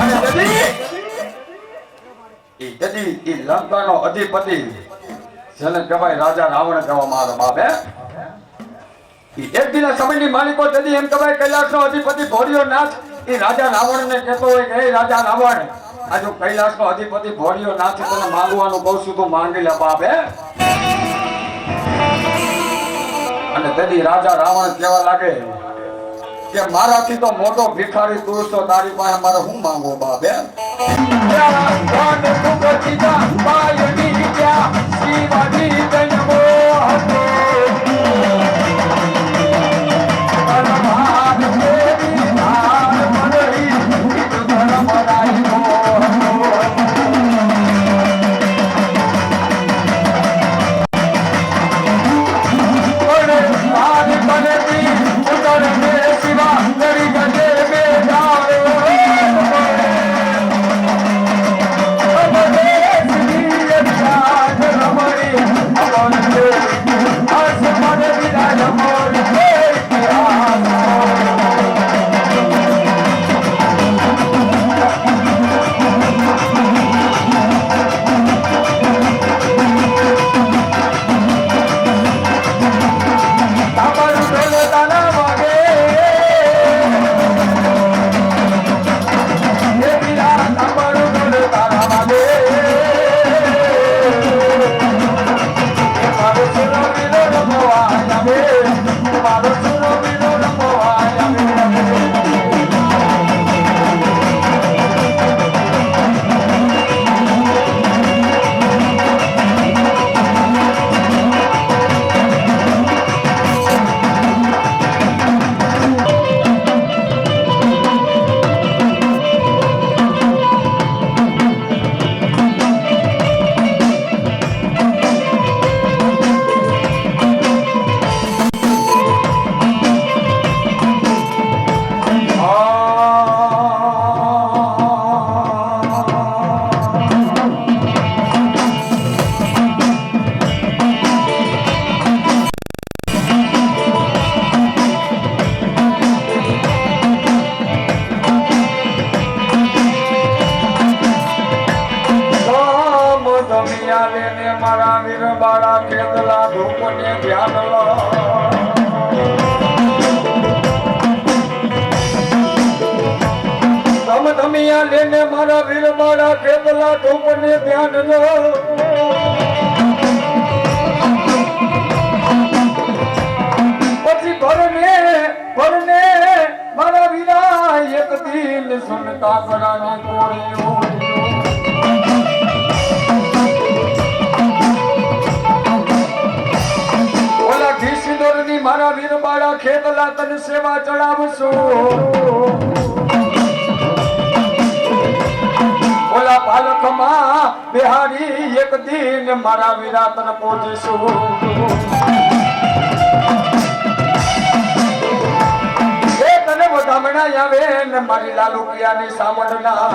અને ઈ લંકાનો અધિપતિ જેને કહેવાય રાજા રાવણ કહેવામાં આવે બાપે એક દિના સમયની માલિકો તેથી એમ કહેવાય કૈલાસનો અધિપતિ ભોળિયો નાથ એ રાજા રાવણને કહેતો હોય કે હે રાજા રાવણ આ જો કૈલાસનો અધિપતિ ભોળિયો નાથ તને માંગવાનું કહું છું તો માંગી લે બાપ હે અને તેથી રાજા રાવણ કહેવા લાગે કે મારાથી તો મોટો ભિખારી તું છો તારી પાસે મારે શું માંગવો બાપ હે મારો સુરો વીરો રમવા આવે. મારા વીર બાળા ખેતલા ધૂપને ધ્યાન લો. ધમિયા લેને મારા વીર બાળા ખેતલા ધૂપને ધ્યાન લો. પછી ભરને મારા વીરા એક દિન સુનતા કરાની કોળીઓ. મારા વીર બાળા ખેતલા તને સેવા ચડાવશું. ઓલા પાલખમાં બિહારી એક દિન મારા વીરા તને પહોંચીશું. એ તને વધામણા આવે ને મારી લાલુકિયાની સામડના.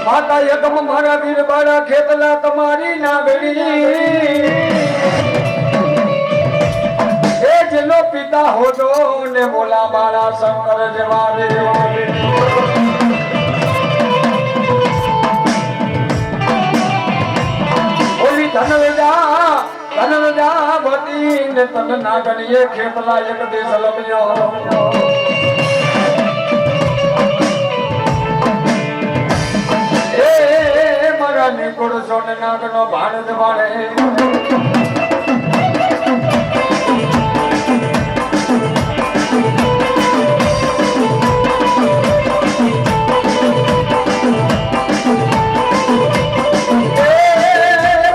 માતા એકમ મારા વીર બાળા ખેતલા તમારી નાગરી. એ જેનો પિતા હોજો ને બોલા બાળા શંકર જેવા રે. ઓલી ધનવજા ભતી ને તન નાગરીએ ખેતલા એક દેશ લમ્યો. નિકુળ સોન નાગનો ભાણજ વાળે.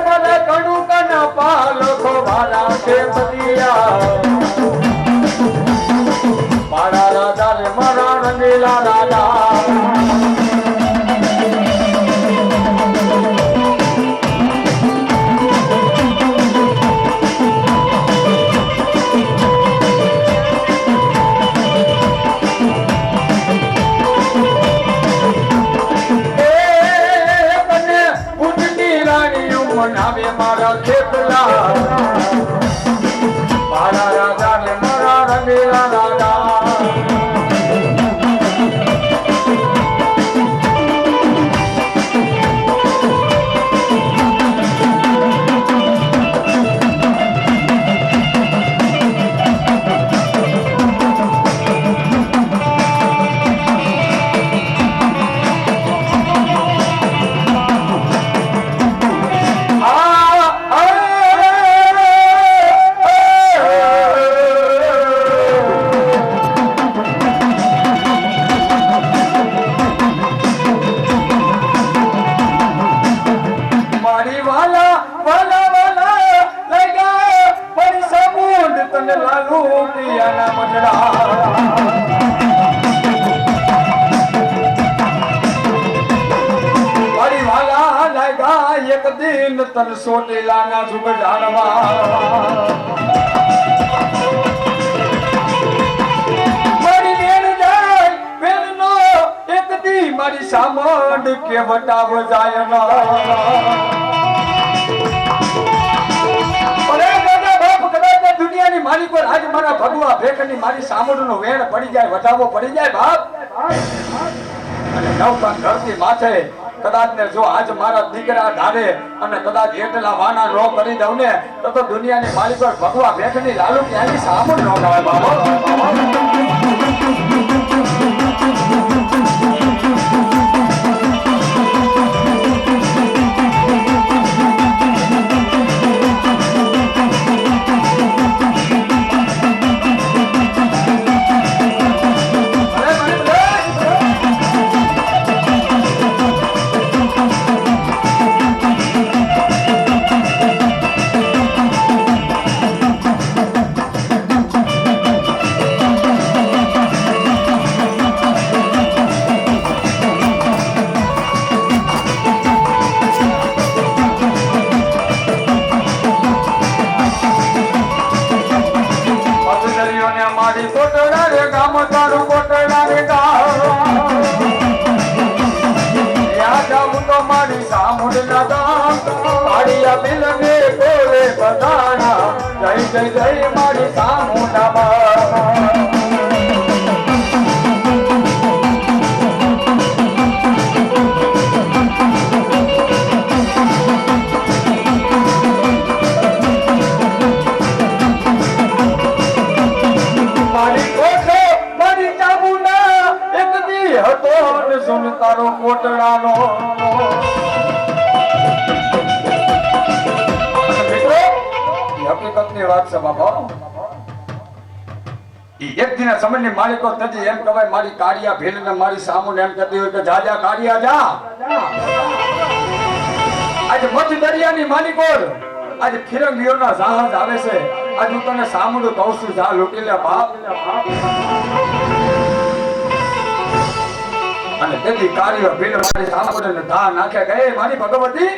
મને કણું કના પાલખો ભાડા કે બદિયા. મારા રાજા રે મારા રંગીલા રાજા. નામે મારા ખેતલા મારા રાજા ને મારા રંગેલા રાજા. એક દિન તન સોટેલા ના જુગ જાણવા. મારી બેન જાય બેન નો એક દી મારી સામંડ કે વટાવ જાય ના. દુનિયાની મારી પર આજ મારા ભગવા ભેખની મારી સામંડ નો વેણ પડી જાય વટાવો પડી જાય બાપ. અને નવકા ધરતી માથે કદાચ ને જો આજ મારા દીકરા ધારે અને કદાચ એટલા વાના નો કરી દઉં ને તો દુનિયાની માલિક ભગવા ભેખની લાલુ ક્યાંની સામું ન કહેવાય બાબા. હતો ને સુન તારો કોટડાનો મિત્રો એ હકીકતની વાત છે બાપા એક દિન સમયની માલિકો થતી એમ કહેવાય મારી કાળિયા ભીલને મારી સામુને એમ કહેતી હોય કે જા જા કાળિયા જા આજે મધ દરિયાની માલિકો આજે ફિરંગીઓના જહાજ આવે છે આજે હું તને સામું કહું છું જા લૂંટી લે બાપ અને તેથી કાળિયો ભીલ મારી સામુને ધા નાખે કે એ મારી ભગવતી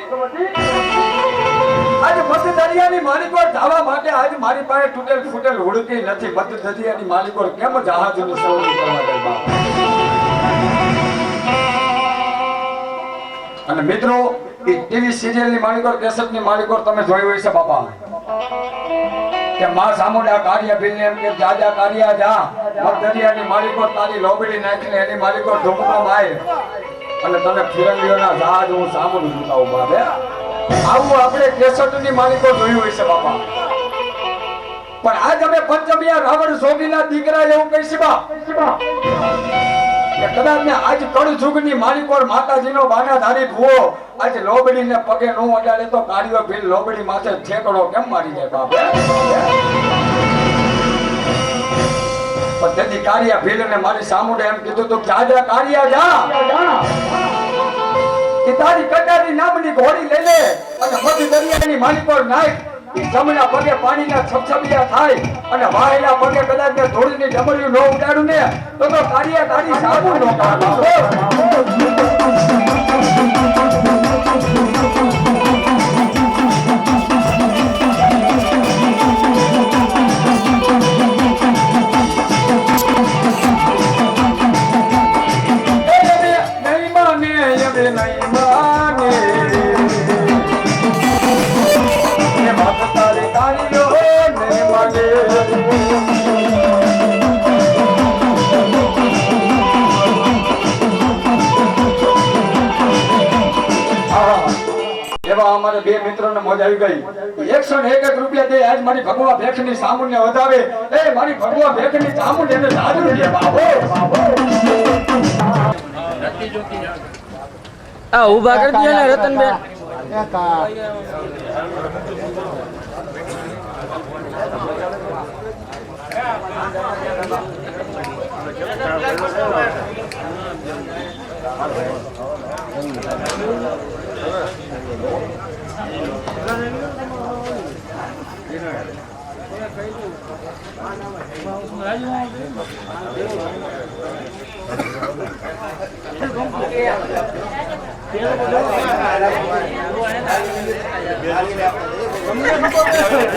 આજે મધ દરિયાની માલિકો જવા માટે આજે મારી પાસે તૂટેલ ફૂટેલ હુડકી નથી મધ દરિયાની માલિકો કેમ જહાજની સવારી કરવા દે બાપ અને મિત્રો એ ટીવી સિરિયલની માલિકો કેસેટની માલિકો તમે જોઈ હોય છે બાપા કે માં સામુડા કાળિયા ભીલને એમ કે જા જા કાળિયા જા મધ દરિયાની માલિકો તારી લોબડી નાખીને એની માલિકો ઢોકળો માય અને તને ફિરંગીઓના જહાજ હું સામું લૂંટાવું બાપે આવું આપણે કેસટની માલિકો જોયું હોય છે બાપા પણ આજ અમે પંચમિયા રાવણ જોગીના દીકરા એવું કહીશું બા કે કદાચ ને આજ કળયુગની માલિકો માતાજીનો બાનાધારી ભૂવો આજ લોબડીને પગે નો અડાડે તો કાળિયો ભીલ લોબડી માથે ઠેકડો કેમ મારી જાય બાપ પણ તેથી કાળિયા ભીલને મારી સામુડે એમ કીધું તું જા જા કાળિયા જા કે તારી કટારી નામની ઘોડી લઈ લે અને મધ દરિયાની માલિકો નાખ જમણા પગે પાણીના છબછબિયા થાય અને વાહેલા પગે કદાચ ને ધૂળની ડમરીયું ન ઉડાડું ને તો કાળિયા તારી સાબુ નો કાઢો અમારે બે મિત્રોને મોજ આવી ગઈ 101 રૂપિયા દે આજ મારી ભગવા ભેખની સામુને વધાવે એ મારી ભગવા ભેખની સામુને એને જાદુ દે બાબો આ ઊભા કરી દે ને રતનબેન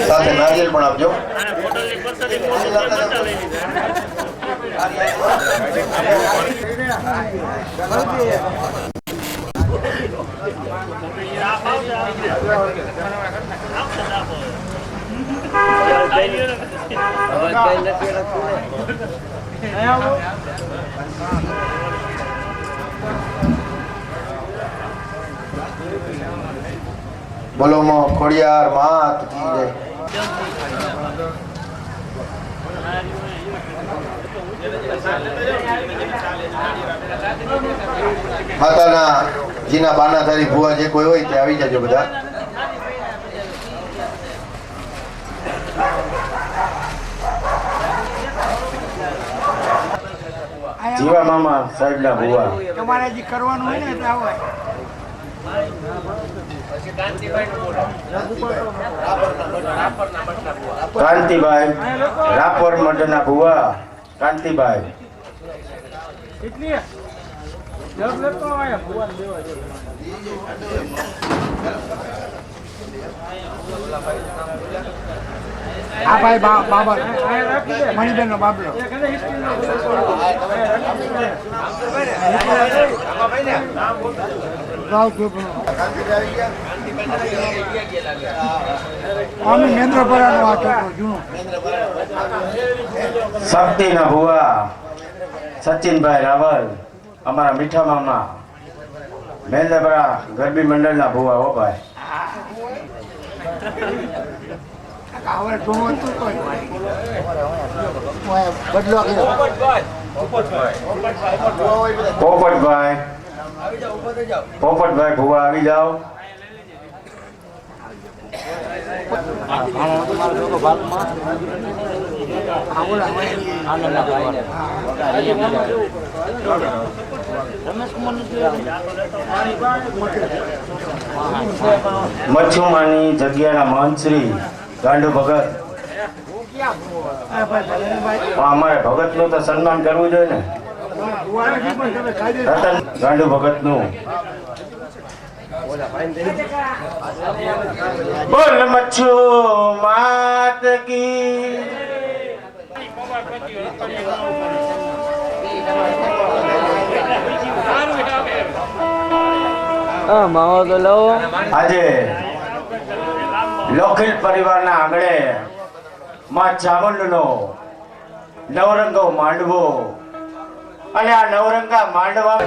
સાથે નારિયેળ પણ આપજો બોલો મો ખોડિયાર માત કી જય માતાના જીના બાનાધારી ભુવા જે કોઈ હોય તે આવી જજો બધા જીવા મામા સાહેબના ભુવા તમારે જે કરવાનું હોય ને એટલે આવો કાંતિભાઈ રાપર મંડળના ભુવા કાંતિભાઈ કેટલી જબ લેતો આયા ભગવાન દેવા જો આ ભાઈ બાબર મણિબેન નો બાબલો શક્તિના ભુવા સચિનભાઈ રાવલ અમારા મીઠા મામા મેંદપરા ગરબી મંડળના ભુવા હો ભાઈ બદલો પોપટભાઈ ભુવા આવી જાઓ. મચ્છુમાની જગ્યાના મહંત શ્રી ગાંડુ ભગત. અમારે ભગત નું તો સન્માન કરવું જોઈએ ને. રતન ગાંડુ ભગત નું. બોલ મચ્છુ માત કી. હા માવો તો લાવો. આજે લોખીલ પરિવારના આંગણે માં ચામુંડનો નવરંગો માંડવો અને આ નવરંગા માંડવા.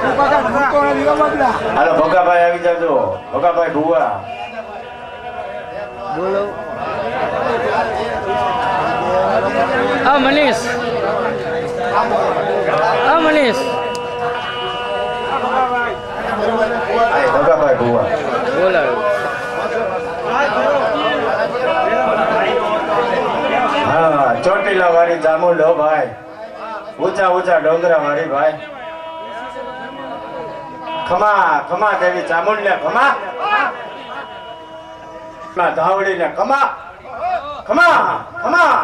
હાલો ભગાભાઈ આવી જજો. ભગાભાઈ ભુવા બોલો. હા મનીષ. હા મનીષ. ભગાભાઈ ભુવા બોલાવે. હા ચોટીલા વાળી ચામુંડ હો ભાઈ. ઊંચા ઊંચા ડોંગરા વાળી ભાઈ. ખમા ખમા દેવી ચામુંડ ને ખમા. ધાવડી ને ખમા ખમા ખમા.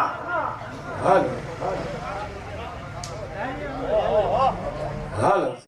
હાલો હાલો.